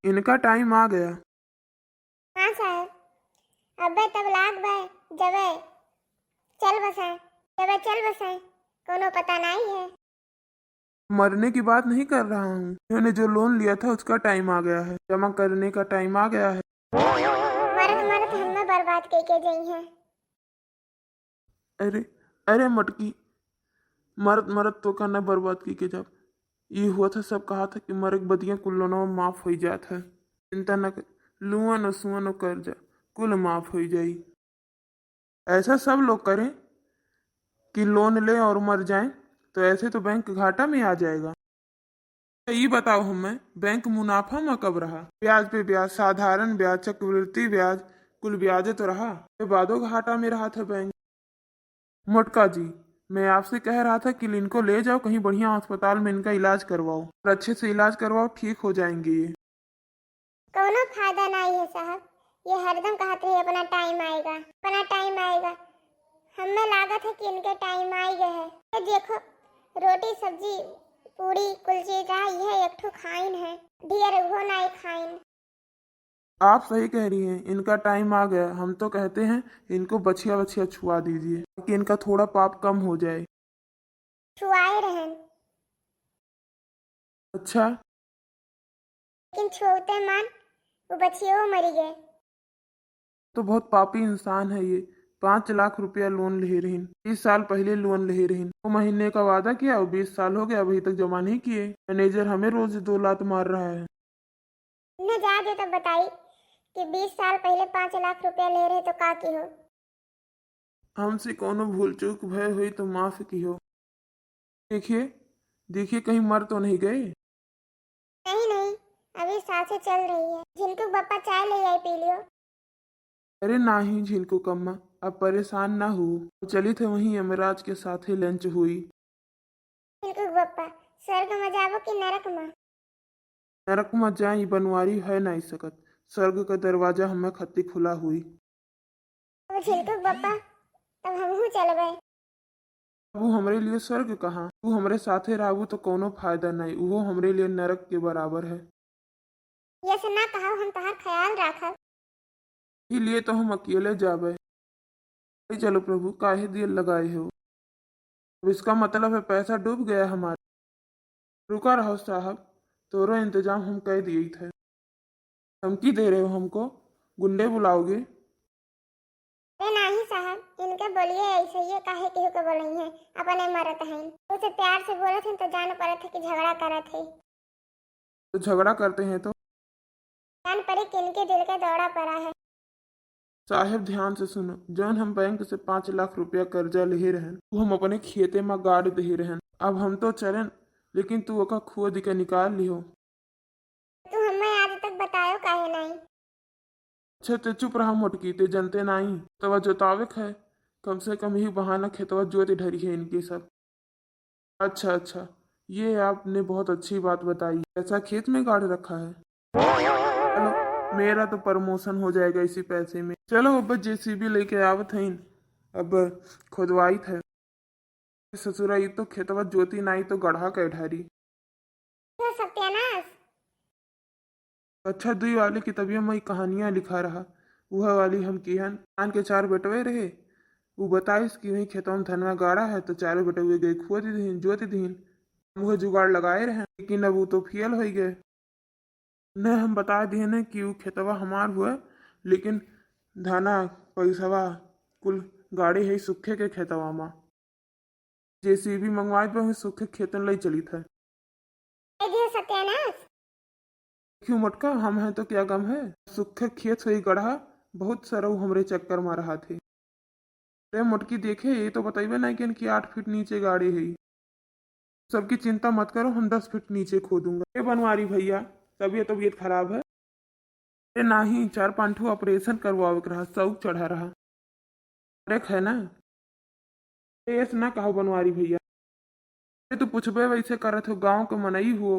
इनका टाइम आ गया। हाँ साहब, अबे तब लाग भाई जबे चल बसाए, जबे चल बसाए, कोनो पता नहीं है। मरने की बात नहीं कर रहा हूँ, इन्होंने जो लोन लिया था उसका टाइम आ गया है, जमा करने का टाइम आ गया है। मरत मरत हमें बर्बाद करके गई है। अरे अरे मटकी, मरत मरत तो करना बर्बाद की के जब ये हुआ था, सब कहा था कि मरक बदिया कुल लोनवा माफ हो जात है। चिंता न कर, लुअन और सुअन और कर्जा कुल माफ हो जाई। ऐसा सब लोग करें कि लोन ले और मर जाएं, तो ऐसे तो बैंक घाटा में आ जाएगा। तो ये बताओ हमें, बैंक मुनाफा में कब रहा? ब्याज पे ब्याज, साधारण ब्याज, चक्रवृद्धि ब्याज, कुल ब्याज तो रहा, ये बादो घाटा में रहा था बैंक। मोटका जी, मैं आपसे कह रहा था कि इनको ले जाओ कहीं बढ़िया अस्पताल में, इनका इलाज करवाओ और अच्छे से इलाज करवाओ, ठीक हो जाएंगे ये। कोनो फायदा नहीं है साहब, ये हरदम कहते हैं अपना टाइम आएगा, अपना टाइम आएगा। हमें लागत है कि इनके टाइम आ ही गए है। ये देखो, रोटी सब्जी पूरी कुलचे का यह एक ठो खाइन है, ढेर वो नहीं खाइन। आप सही कह रही हैं, इनका टाइम आ गया। हम तो कहते हैं इनको बछिया बछिया छुआ दीजिए ताकि इनका थोड़ा पाप कम हो जाए। छुआए रहन, अच्छा, लेकिन छोड़ते मन वो बच्चियों मरी गए। तो बहुत पापी इंसान है ये। 5 लाख रुपया लोन ले रही, 20 साल पहले लोन ले रही, 2 महीने का वादा किया और 20 साल हो गए अभी तक जमा नहीं किए। मैनेजर हमें रोज 2 लात मार रहा है। न जा दे तब बताई कि 20 साल पहले 5 लाख रुपया ले रहे तो का की हो। हमसे कोनो भूल चूक भय हुई तो माफ की हो। देखिए देखिए, कहीं मर तो नहीं गए? नहीं नहीं, अभी सांसें चल रही है। झिंटू बप्पा चाय ले आई, पी लियो। अरे नाही झिनको कम्मा, अब परेशान ना हो। चली थे वहीं यमराज के साथ ही लंच हुई। झिंटू बप्पा, स्वर्ग में जाबो कि नरक में? नरक में जाई बनवारी है नहीं सकत, स्वर्ग का दरवाजा हमें खत्ती खुला हुई। तो झिंटू बप्पा तब हमहू चलबे। अब वो हमरे लिए स्वर्ग कहाँ, तू हमरे साथे रहबू तो कोनो फायदा नहीं, वो हमरे लिए नरक के बराबर है। ये से ना कहा, हम तहार ख्याल रखब। इसीलिए तो हम अकेले जाबे। अरे चलो प्रभु, काहे दिल लगाए हो? अब इसका मतलब है पैसा डूब गया हमारा। रुका रहो साहब, तोरो इंतजाम हम कह दिए थे। धमकी दे रहे हो हमको? गुंडे बुलाओगे? अरे नहीं साहब, इनके बोलिए ऐसे ही काहे केहू के बोलई है, अपने मरत हैं। उसे प्यार से बोले थे तो जान पड़े थे कि झगड़ा करे थे। तो झगड़ा करते हैं तो? जान पड़े कि इनके दिल का दौड़ा पड़ा है। साहेब ध्यान से सुनो, जौन हम बैंक से 5 लाख रुपया कर्जा ले रहन वो हम अपने खेते में गाड़ दे रहन। अब हम तो चलन, लेकिन तू ओका खोद के निकाल लिहो। तू हमें आज तक बतायो काहे नहीं? अच्छा ते चुप रहा मोटकी, ते जनते नहीं तवा जोतावे है, कम से कम ही बहाना खेतवा जोत ढरी है इनकी सब। अच्छा अच्छा, ये आपने बहुत अच्छी बात बताई, ऐसा खेत में गाड़ रखा है। चलो, मेरा तो प्रमोशन हो जाएगा इसी पैसे में। चलो अब जेसीबी लेके आवत हैं, अब खुदवाई थे। ससुरा ये तो खेतवा जोती नहीं तो गढ़ा के ढारी। तो सत्यानाश। अच्छा, दुई वाले किताबिया में कहानियां लिखा रहा, वह वाली हम किहन आन के 4 बेटवे रहे। वो बताइस कि वही खेतों में धनवा गाड़ा है, तो 4 बेटवे गए खोद दीन जोत दीन। हम वह जुगाड़ लगाए रहे, लेकिन अब वो तो फेल हो गए। न हम बता दिए न कि वो खेतवा हमार हुआ, लेकिन धाना पैसवा कुल गाड़ी है सूखे के खेतवा में। जेसीबी मंगवाए पे सूखे खेतन लई चली था। ये सत्यानाश। क्यों मटका, हम हैं तो क्या गम है? सूखे खेत से ही गढ़ा, बहुत सारा वो हमरे चक्कर मार रहा थे। अरे मुटकी देखे, ये तो बताइए ना कि इनकी 8 फीट नीचे गाड़ी है। सबकी चिंता मत करो, हम 10 फीट नीचे खोदूंगा। ये बनवारी भैया, तबीयत तबीयत खराब है? अरे नहीं, 4-5 ऑपरेशन करवावे के रहा, शौक चढ़ा रहा। अरे है ना, ऐसे ना कहो बनवारी भैया। अरे तो पूछबे वैसे करत हो, गाँव के मनई हो।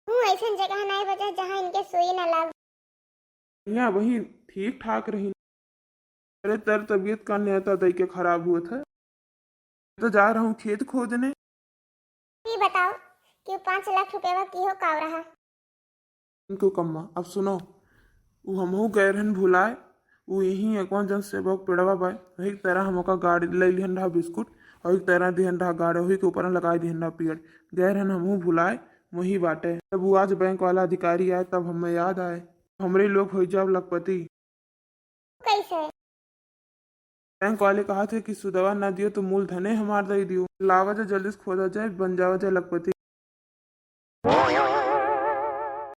हूँ ऐसा जगह नहीं बचा जहाँ इनके सुई न लग। यहाँ वही ठीक ठाक रही। अरे तर तबीयत का नेता दई के खराब हुआ था। तो जा रहा हूँ खेत खोदने। ये बताओ कि 5 लाख रुपए का की हो काव रहा? इनको कम्मा अब सुनो, वो हमहू गए रहन भुलाए, वो यही अकवा जन सेवक पेड़वा बाय वही तरह हमका गाड़ी ले लिहन रहा बिस्कुट और एक तरह दिहन रहा गाड़ी वही के ऊपर लगाई दिहन रहा पेड़। गए रहन हमहू भुलाए वही बाटे। जब वो आज बैंक वाला अधिकारी आए तब हमें याद आए हमरे लोग हो जाओ लखपति। कैसे? बैंक वाले कहा थे कि सुदवा ना दियो तो मूलधने हमार दे दियो, लावा जा जल्दी से खोदा जाए बन जावा जाए लखपति।